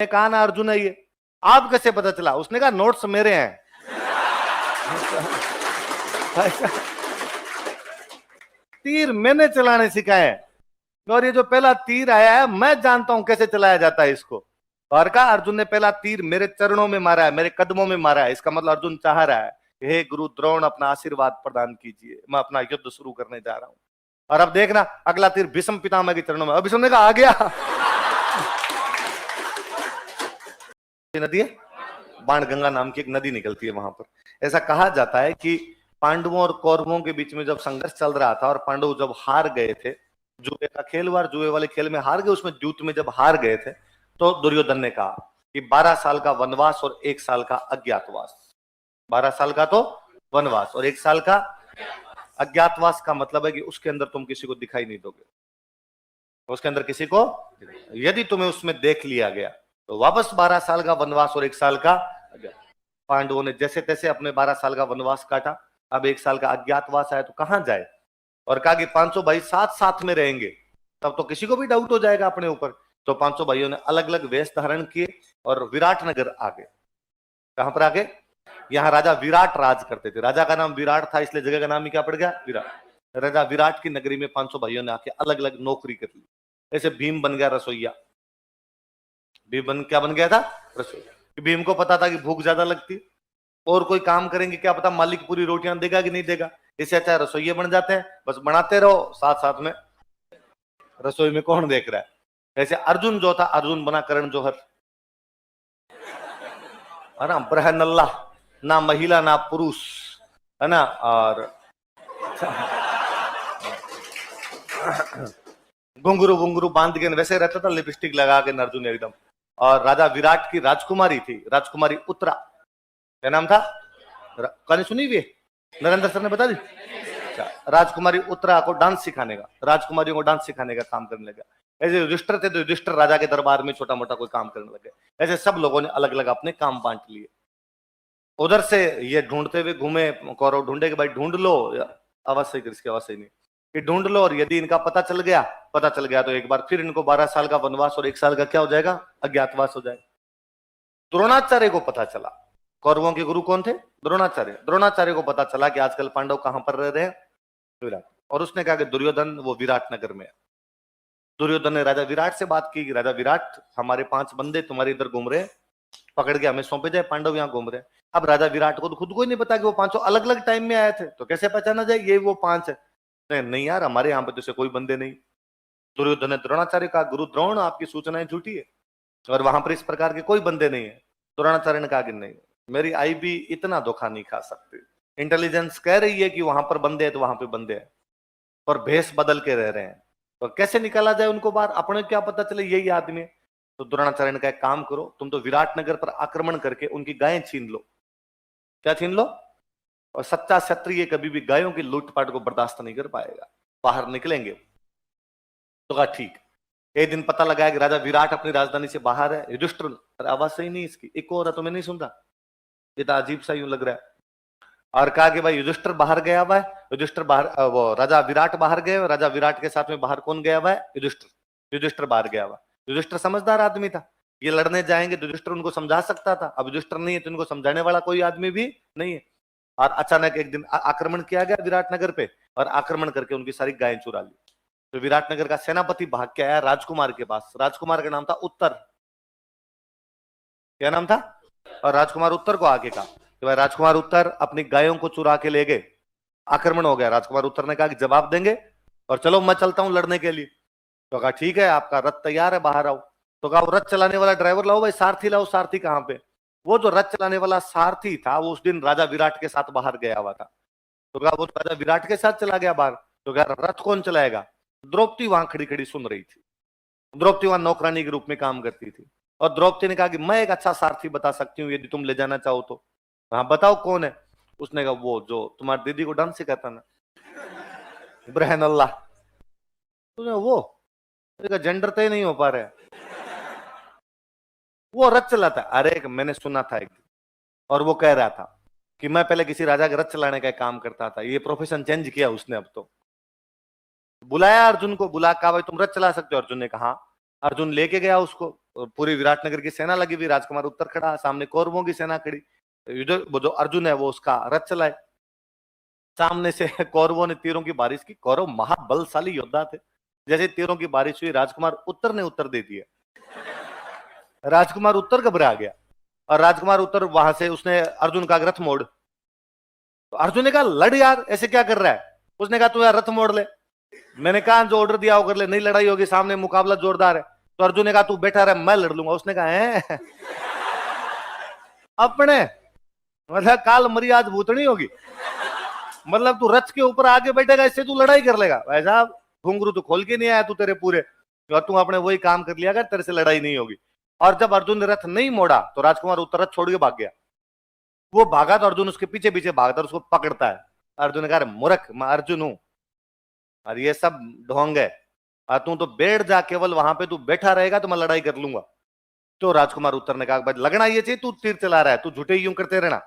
कहा ना अर्जुन है ये, आप कैसे पता चला? उसने कहा नोट्स मेरे हैं। तीर मैंने चलाने सिखाए, और ये जो पहला तीर आया है मैं जानता हूं कैसे चलाया जाता है इसको। और कहा अर्जुन ने पहला तीर मेरे चरणों में मारा है, मेरे कदमों में मारा है। इसका मतलब अर्जुन चाह रहा है, हे गुरु द्रोण अपना आशीर्वाद प्रदान कीजिए, मैं अपना युद्ध शुरू करने जा रहा हूं। और अब देखना अगला तीर भीष्म पितामह के चरणों में। अब भीष्म ने कहा आ गया। नदी है, बाणगंगा नाम की एक नदी निकलती है वहां पर। ऐसा कहा जाता है कि पांडवों और कौरवों के बीच में जब संघर्ष चल रहा था और पांडव जब हार गए थे, जुए का खेल हुआ, जुए वाले खेल में हार गए, उसमें द्यूत में जब हार गए थे, तो दुर्योधन ने कहा कि 12 साल का वनवास और 1 साल का अज्ञातवास। 12 साल का तो वनवास और 1 साल का अज्ञातवास का मतलब है कि उसके अंदर तुम किसी को दिखाई नहीं दोगे, उसके अंदर किसी को, यदि तुम्हें उसमें देख लिया गया तो वापस 12 साल का वनवास और 1 साल का। पांडवों ने जैसे तैसे अपने 12 साल का वनवास काटा, अब 1 साल का अज्ञातवास आया तो कहां जाए। और कहा कि 500 भाई साथ साथ में रहेंगे, तब तो किसी को भी डाउट हो जाएगा अपने ऊपर। तो 500 भाइयों ने अलग अलग वेश धारण किए और विराटनगर आ गए। कहां पर आगे? यहाँ राजा विराट राज करते थे, राजा का नाम विराट था, इसलिए जगह का नाम ही क्या पड़ गया? विराट। राजा विराट की नगरी में 500 भाइयों ने आके अलग अलग नौकरी कर ली। ऐसे भीम बन गया रसोईया। भीम क्या बन गया था? रसोईया। भीम को पता था कि भूख ज्यादा लगती, और कोई काम करेंगे क्या पता मालिक पूरी रोटियां देगा कि नहीं देगा, इससे अच्छा रसोइये बन जाते हैं, बस बनाते रहो, साथ साथ में रसोई में कौन देख रहा है। ऐसे अर्जुन जो था, अर्जुन बना करण जौहर, है ना, ब्रहनल्ला, ना महिला ना पुरुष, है ना, और घुंघरू घुंघरू बांध के वैसे रहता था, लिपस्टिक लगा के अर्जुन एकदम। और राजा विराट की राजकुमारी थी, राजकुमारी उत्तरा, क्या नाम था? कहानी सुनी हुई? नरेंद्र सर ने बता दी। राजकुमारी उत्तरा को डांस सिखाने का, राजकुमारियों को डांस सिखाने का काम करने लगा। ऐसे युधिष्ठिर थे तो युधिष्ठिर राजा के दरबार में छोटा मोटा कोई काम करने लगे। ऐसे सब लोगों ने अलग अलग अपने काम बांट लिए। उधर से ये ढूंढते हुए घूमे, कौरव ढूंढे कि भाई ढूंढ लो, आवाज सही कर, इसकी आवाज सही नहीं, कि ढूंढ लो, और यदि इनका पता चल गया तो एक बार फिर इनको 12 साल का वनवास और 1 साल का क्या हो जाएगा? अज्ञातवास हो जाएगा। द्रोणाचार्य को पता चला, कौरवों के गुरु कौन थे? द्रोणाचार्य। द्रोणाचार्य को पता चला कि आजकल पांडव कहां पर रह रहे हैं? विराट। और उसने कहा कि दुर्योधन वो विराट नगर में है। दुर्योधन ने राजा विराट से बात की कि राजा विराट, हमारे 5 बंदे तुम्हारे इधर घूम रहे हैं, पकड़ के हमें सौंपे जाए, पांडव यहाँ घूम रहे हैं। अब राजा विराट को तो खुद को ही नहीं पता कि वो 500 अलग अलग टाइम में आए थे, तो कैसे पहचाना जाए ये वो 5 है? नहीं यार, हमारे यहाँ पे तो कोई बंदे नहीं। दुर्योधन ने द्रोणाचार्य का, गुरु द्रोण आपकी सूचनाएं झूठी है, और वहां पर इस प्रकार के कोई बंदे नहीं है। द्रोणाचार्य ने कहा कि नहीं, मेरी आई भी इतना धोखा नहीं खा सकती। इंटेलिजेंस कह रही है कि वहां पर बंदे हैं तो वहां पे बंदे हैं, और भेष बदल के रह रहे हैं, तो कैसे निकाला जाए उनको बाहर? अपने क्या पता चले यही आदमी है। तो द्रोणाचार्य ने कहा एक काम करो, तुम तो विराटनगर पर आक्रमण करके उनकी गायें छीन लो। क्या छीन लो? और सच्चा क्षत्रिय कभी भी गायों की लूटपाट को बर्दाश्त नहीं कर पाएगा। बाहर निकलेंगे तो कहा ठीक। एक दिन पता लगाया कि राजा विराट अपनी राजधानी से बाहर है। युधिष्ठिर, आवाज सही नहीं इसकी, एक और है तो मैं नहीं सुन रहा, ये तो अजीब सा यूं लग रहा है। और कहा कि भाई युधिष्ठिर बाहर गया हुआ है, युधिष्ठिर बाहर, वो राजा विराट बाहर गए, राजा विराट के साथ में बाहर कौन गया हुआ है? युधिष्ठिर। युधिष्ठिर बाहर गया हुआ। युधिष्ठिर समझदार आदमी था, ये लड़ने जाएंगे तो युधिष्ठिर उनको समझा सकता था। अब युधिष्ठिर नहीं है तो उनको समझाने वाला कोई आदमी भी नहीं है। और अचानक एक दिन आक्रमण किया गया विराटनगर पे, और आक्रमण करके उनकी सारी गायें चुरा ली। तो विराटनगर का सेनापति भाग के आया राजकुमार के पास। राजकुमार का नाम था उत्तर। क्या नाम था? और राजकुमार उत्तर को आके कहा कि भाई राजकुमार उत्तर अपनी गायों को चुरा के ले गए, आक्रमण हो गया। राजकुमार उत्तर ने कहा कि जवाब देंगे, और चलो मैं चलता हूं लड़ने के लिए। तो कहा ठीक है, आपका रथ तैयार है, बाहर आओ। तो कहा रथ चलाने वाला ड्राइवर लाओ भाई, सारथी लाओ। सारथी कहां पे? वो जो रथ चलाने वाला सारथी था वो उस दिन राजा विराट के साथ बाहर गया हुआ था। तो कहा वो राजा विराट के साथ चला गया बाहर। तो कहा रथ कौन चलाएगा? द्रौपदी वहां खड़ी खड़ी सुन रही थी। द्रौपदी वहां नौकरानी के रूप में काम करती थी, और द्रौपदी ने कहा कि मैं एक अच्छा सारथी बता सकती हूँ यदि तुम ले जाना चाहो तो। हाँ बताओ कौन है? उसने कहा वो जो तुम्हारी दीदी को डांस सिखाता ना, इब्राहिम अल्लाह। वो जेंडर तय नहीं हो पा रहा है, वो रथ चलाता है। अरे मैंने सुना था एक दिन, और वो कह रहा था कि मैं पहले किसी राजा के रथ चलाने का काम करता था, ये प्रोफेशन चेंज किया उसने अब तो। बुलाया अर्जुन को, बुला कहा भाई तुम रथ चला सकते हो? अर्जुन ने कहा। अर्जुन लेके गया उसको, पूरी विराटनगर की सेना लगी हुई, राजकुमार उत्तर खड़ा, सामने कौरवों की सेना खड़ी। वो जो अर्जुन है वो उसका रथ चलाए। सामने से कौरवों ने तीरों की बारिश की। कौरव महाबलशाली योद्धा थे। जैसे तीरों की बारिश हुई, राजकुमार उत्तर ने उत्तर दे दिया। राजकुमार उत्तर घबरा गया और राजकुमार उत्तर वहां से उसने अर्जुन का रथ मोड़। तो अर्जुन ने कहा लड़ यार, ऐसे क्या कर रहा है। उसने कहा तू यार रथ मोड़ ले। मैंने कहा जो ऑर्डर दिया वो कर ले, नहीं लड़ाई होगी, सामने मुकाबला जोरदार है। तो अर्जुन ने कहा तू बैठा रहे, मैं लड़ लूंगा। उसने कहा है अपने मतलब काल मर्याद भूतनी होगी, मतलब तू रथ के ऊपर आगे बैठेगा, इससे तू लड़ाई कर लेगा। भाई साहब घुंघरू तो खोल के नहीं आया तू तेरे पूरे, और तू अपने वही काम कर लिया कर, तेरे से लड़ाई नहीं होगी। और जब अर्जुन ने रथ नहीं मोड़ा तो राजकुमार उत्तर रथ छोड़ के भाग गया। वो भागा तो अर्जुन उसके पीछे पीछे भागता, उसको पकड़ता है। अर्जुन ने कहा मूर्ख, मैं अर्जुन हूं और ये सब ढोंग है, और तू तो बैठ जा, केवल वहां पे तू बैठा रहेगा तो मैं लड़ाई कर लूंगा। तो राजकुमार उत्तर ने कहा भाई लगना ये चाहिए तू तीर चला रहा है, तू झूठे यूं करते रहना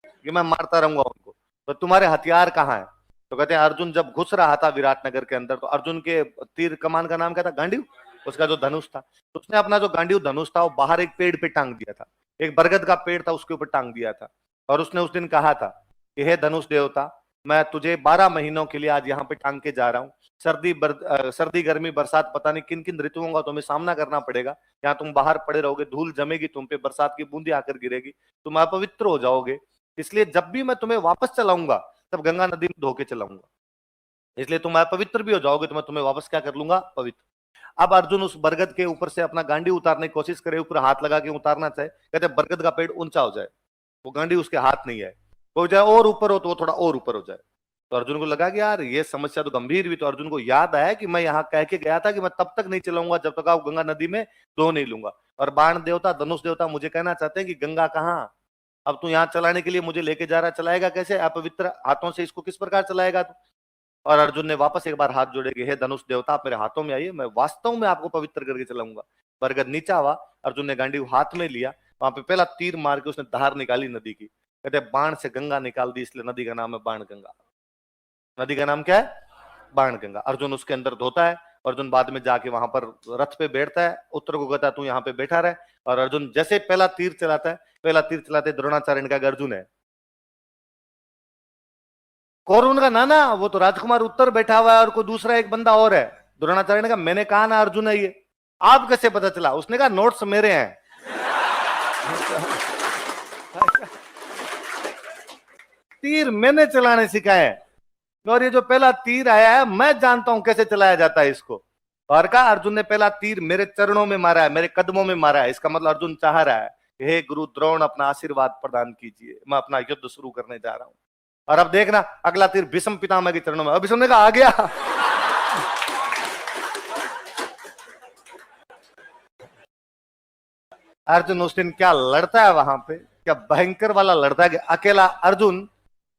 कि मैं मारता रहूंगा उनको, तो तुम्हारे हथियार कहाँ है। तो कहते हैं अर्जुन जब घुस रहा था विराटनगर के अंदर, तो अर्जुन के तीर कमान का नाम क्या था, गांडीव, उसका जो धनुष था, तो उसने अपना जो गांडीव धनुष था वो बाहर एक पेड़ पे टांग दिया था। एक बरगद का पेड़ था उसके ऊपर टांग दिया था। और उसने उस दिन कहा था कि हे धनुष देवता, मैं तुझे 12 महीनों के लिए आज यहाँ पे टांग के जा रहा हूँ। सर्दी गर्मी बरसात पता नहीं किन किन ऋतुओं का तुम्हें सामना करना पड़ेगा। यहाँ तुम बाहर पड़े रहोगे, धूल जमेगी तुम पे, बरसात की बूंदी आकर गिरेगी, तुम अपवित्र हो जाओगे। इसलिए जब भी मैं तुम्हें वापस चलाऊंगा तब गंगा नदी में धो के चलाऊंगा, इसलिए तुम अपवित्र भी हो जाओगे तो मैं तुम्हें वापस क्या कर लूंगा, पवित्र। अब अर्जुन उस बरगद के ऊपर से अपना गांडी उतारने की कोशिश करे, ऊपर हाथ लगा के उतारना चाहे, कहते बरगद का पेड़ ऊंचा हो जाए, वो गांडी उसके हाथ नहीं है, हो जाए और ऊपर हो तो वो थोड़ा और ऊपर हो जाए। तो अर्जुन को लगा कि यार ये समस्या तो गंभीर भी। तो अर्जुन को याद आया कि मैं यहाँ कह के गया था कि मैं तब तक नहीं चलाऊंगा जब तक आप गंगा नदी में दो नहीं लूंगा। और बाण देवता धनुष देवता मुझे कहना चाहते हैं कि गंगा कहाँ, अब तू यहाँ चलाने के लिए मुझे लेके जा रहा, चलाएगा कैसे, अपवित्र हाथों से इसको किस प्रकार चलाएगा तू। और अर्जुन ने वापस एक बार हाथ जोड़े कि हे धनुष देवता आप मेरे हाथों में आइए, मैं वास्तव में आपको पवित्र करके चलाऊंगा। बरगद नीचा हुआ, अर्जुन ने गांडी हाथ में लिया, वहां पे पहला तीर मार के उसने धार निकाली नदी की। कहते बाण से गंगा निकाल दी, इसलिए नदी का नाम है बाण गंगा। नदी का नाम क्या है, बाण गंगा। अर्जुन उसके अंदर धोता है। अर्जुन बाद में जाके वहां पर रथ पे बैठता है, उत्तर को कहता है तू यहाँ पे बैठा रहे। और अर्जुन जैसे पहला तीर चलाता है, पहला तीर चलाते द्रोणाचार्य ने कहा अर्जुन है, कौरव का नाना, वो तो राजकुमार उत्तर बैठा हुआ है और कोई दूसरा एक बंदा और है। द्रोणाचार्य ने कहा मैंने कहा ना अर्जुन है ये, आप कैसे पता चला। उसने कहा नोट्स मेरे हैं तीर मैंने चलाने सिखाए, और ये जो पहला तीर आया है मैं जानता हूं कैसे चलाया जाता है इसको। और कहा अर्जुन ने पहला तीर मेरे चरणों में मारा है, मेरे कदमों में मारा है। इसका मतलब अर्जुन चाह रहा है हे गुरु द्रोण अपना आशीर्वाद प्रदान कीजिए, मैं अपना युद्ध शुरू करने जा रहा हूं। और अब देखना अगला तीर भीष्म पितामह के चरणों में। अब भीष्म ने कहा आ गया अर्जुन उस दिन क्या लड़ता है वहां पे, क्या भयंकर वाला लड़ता है कि अकेला अर्जुन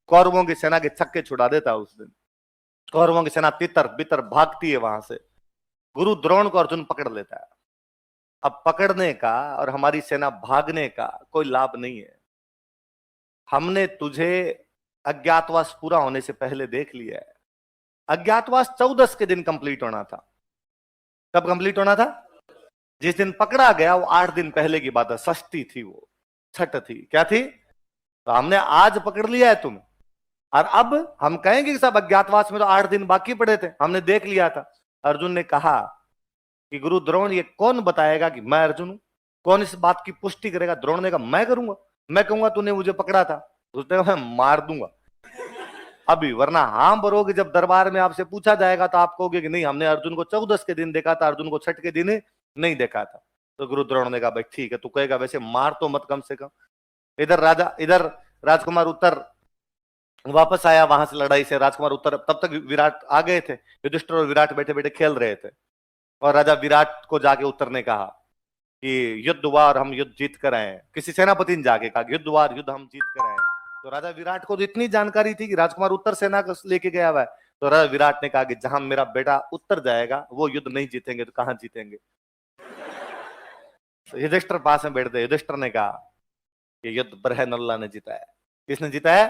कौरवों की सेना के छक्के छुड़ा देता है। उस दिन कौरवों की सेना तितर बितर भागती है वहां से, गुरु द्रोण को अर्जुन पकड़ लेता है। अब पकड़ने का और हमारी सेना भागने का कोई लाभ नहीं है। हमने तुझे अज्ञातवास पूरा होने से पहले देख लिया है। अज्ञातवास 14 के दिन कंप्लीट होना था। कब कंप्लीट होना था, जिस दिन पकड़ा गया वो 8 दिन पहले की बात है, षष्ठी थी, वो छठ थी, क्या थी। तो हमने आज पकड़ लिया है तुम्हें, और अब हम कहेंगे कि सब अज्ञातवास में तो 8 दिन बाकी पड़े थे, हमने देख लिया था। अर्जुन ने कहा कि गुरु द्रोण ये कौन बताएगा कि मैं अर्जुन हूं, कौन इस बात की पुष्टि करेगा। द्रोण ने कहा मैं करूंगा, मैं कहूंगा तूने मुझे पकड़ा था, उसने कहा मैं मार दूंगा अभी, वरना हाँ बरोगे जब दरबार में आपसे पूछा जाएगा तो आप कहोगे कि नहीं हमने अर्जुन को 14 के दिन देखा था, अर्जुन को छठ के दिन नहीं देखा था। तो गुरु द्रोण ने कहा भाई ठीक है, तू कहेगा वैसे मार तो मत कम से कम। इधर राजकुमार उत्तर वापस आया वहां से लड़ाई से। राजकुमार उत्तर तब तक विराट आ गए थे, युधिष्ठिर और विराट बैठे बैठे खेल रहे थे। और राजा विराट को जाके उत्तर ने कहा कि युद्ध हुआ और हम युद्ध जीत कर आए। किसी सेनापति ने जाके कहा युद्ध हुआ, युद्ध हम जीत कर आए। तो राजा विराट को तो इतनी जानकारी थी कि राजकुमार उत्तर सेना को लेके गया हुआ है। तो राजा विराट ने कहा कि जहां मेरा बेटा उत्तर जाएगा वो युद्ध नहीं जीतेंगे तो कहां जीतेंगे। तो युधिष्ठिर पास में बैठते, युधिष्ठिर ने कहा कि युद्ध बरहनल्ला ने जीता है। किसने जीता है।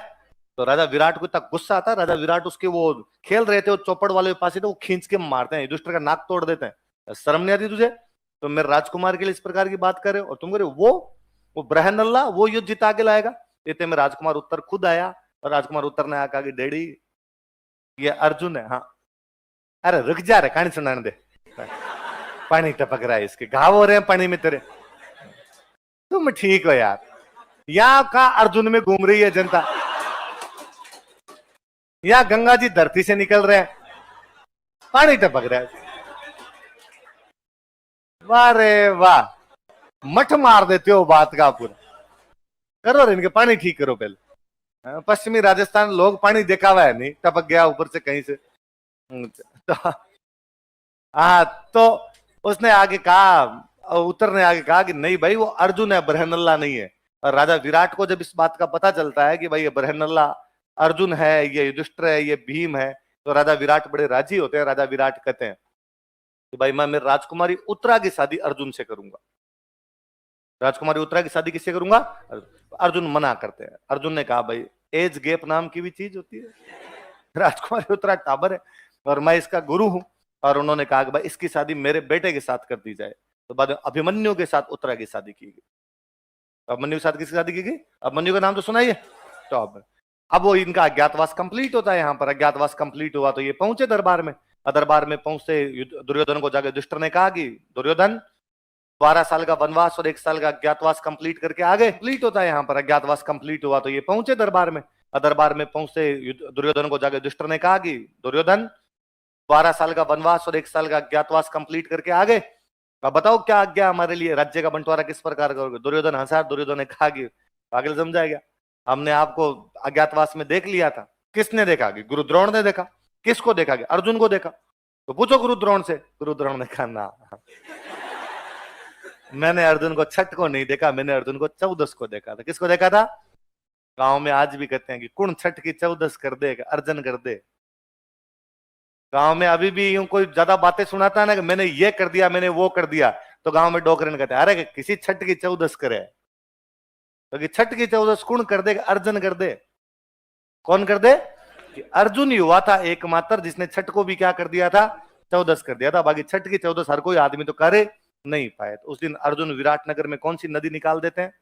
तो राजा विराट को इतना गुस्सा आता, राजा विराट उसके वो खेल रहे थे, वो चौपड़ वाले पास थे, वो खींच के मारते हैं, युधिष्ठिर का नाक तोड़ देते हैं। शर्म नहीं आती तुझे, तो मेरे राजकुमार के लिए इस प्रकार की बात करे और तुम करे वो ब्रहनल्ला वो युद्ध जिता के लाएगा। इतने में राजकुमार उत्तर खुद आया और राजकुमार उत्तर ने आकर कि डैडी ये अर्जुन है। हाँ अरे रुक जा रे कहानी सुनाने दे, पानी टपक रहा है इसके, घाव हो रहे हैं पानी में तेरे, तुम ठीक हो यार। यहाँ का अर्जुन में घूम रही है जनता, यहाँ गंगा जी धरती से निकल रहे हैं, पानी टपक रहा है। वाह रे वाह, मठ मार देते हो बात का पूरा। करो रे इनके पानी ठीक करो पहले। पश्चिमी राजस्थान लोग पानी देखा हुआ है नहीं, टपक गया ऊपर से कहीं से। तो हाँ तो उसने आगे कहा, उत्तर ने आगे कहा कि नहीं भाई वो अर्जुन है, बरहनल्ला नहीं है। और राजा विराट को जब इस बात का पता चलता है कि भाई ये बरहनल्ला अर्जुन है, ये युधिष्ठिर है, ये भीम है, तो राजा विराट बड़े राजी होते हैं। राजा विराट कहते हैं कि भाई मैं मेरी राजकुमारी उत्तरा की शादी अर्जुन से करूंगा। राजकुमारी उत्तरा की शादी किससे करूंगा? अर्जुन मना करते हैं। अर्जुन ने कहा भाई एज गैप नाम की भी चीज होती है, राजकुमारी उत्तरा टाबर है और मैं इसका गुरु हूं। और उन्होंने कहा कि भाई इसकी शादी मेरे बेटे के साथ कर दी जाए। तो बाद में अभिमन्यु के साथ उत्तरा की शादी की गई। अभिमन्यु के साथ किसकी शादी की गई? अभिमन्यु का नाम तो सुनाइए। तो अब वो इनका अज्ञातवास कंप्लीट होता है। यहाँ पर अज्ञातवास कंप्लीट हुआ तो ये पहुंचे दरबार में। दरबार में पहुंचते दुर्योधन को जाकर युधिष्ठिर ने कहा कि दुर्योधन 12 साल का वनवास और 1 साल का अज्ञातवास कंप्लीट करके आ गए। कंप्लीट होता है यहाँ पर अज्ञातवास कंप्लीट हुआ तो ये पहुंचे दरबार में। दरबार में पहुंचते दुर्योधन को जाकर युधिष्ठिर ने कहा कि दुर्योधन 12 साल का वनवास और 1 साल का अज्ञातवास कंप्लीट करके आ गए, अब बताओ क्या आज्ञा हमारे लिए, राज्य का बंटवारा किस प्रकार करोगे? दुर्योधन हंसा। दुर्योधन ने कहा कि पागल समझा गया, हमने आपको अज्ञातवास में देख लिया था। किसने देखा? कि गुरु द्रोण ने देखा। किसको देखा? कि अर्जुन को देखा। तो पूछो गुरु द्रोण से। गुरु द्रोण ने कहा ना, मैंने अर्जुन को छठ को नहीं देखा, मैंने अर्जुन को 14 को देखा था। किसको देखा था? गांव में आज भी कहते हैं कि कुण छठ की 14 कर दे, अर्जुन कर दे। गांव में अभी भी यूं कोई ज्यादा बातें सुनाता है ना कि मैंने ये कर दिया, मैंने वो कर दिया, तो गांव में डोकरे कहते हैं अरे किसी छठ की 14 करे, तो छठ की 14 कौन कर दे? अर्जुन कर दे। कौन कर दे? कि अर्जुन ही हुआ था एकमात्र जिसने छठ को भी क्या कर दिया था? 14 कर दिया था। बाकी छठ की 14 हर कोई आदमी तो करे नहीं पाए। तो उस दिन अर्जुन विराटनगर में कौन सी नदी निकाल देते हैं?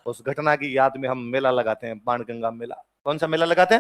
उस घटना की याद में हम मेला लगाते हैं, बाणगंगा मेला। कौन सा मेला लगाते हैं?